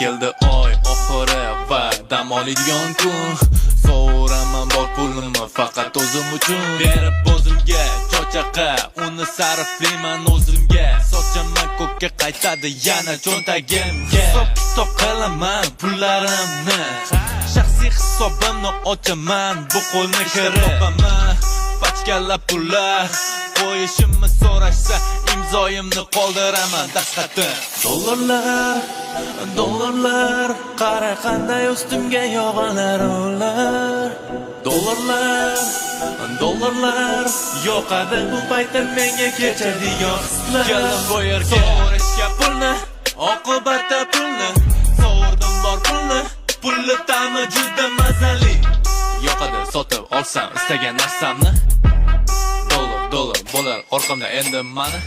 keldi oy oxiri va dam oladigan kun. So'raman bor pulimni faqat o'zim uchun. Berib o'zimga cho'chaqa, uni sarflayman o'zimga. Sochaman ko'kka qaytadi yana cho'ntagimga. Hisob qilaman pullarimni, shaxsiy hisobimni ochaman bu qo'lni kiraman. Pachkalab pullar qo'yishimni so'rashsa imzoyimni qoldiraman dastxatda. Dollarlar qara qanday ustimga yog'alar ular. Dollarlar yoqadi bu paytda menga kechadigan hislar. Keldim bu yerga so'rashga pulni, oqibatda pulni sovurdim bor pulni ta'mi juda mazali. Yoqadi sotib olsam istagan narsamni. Dollar bo'lar orqamda endi mani.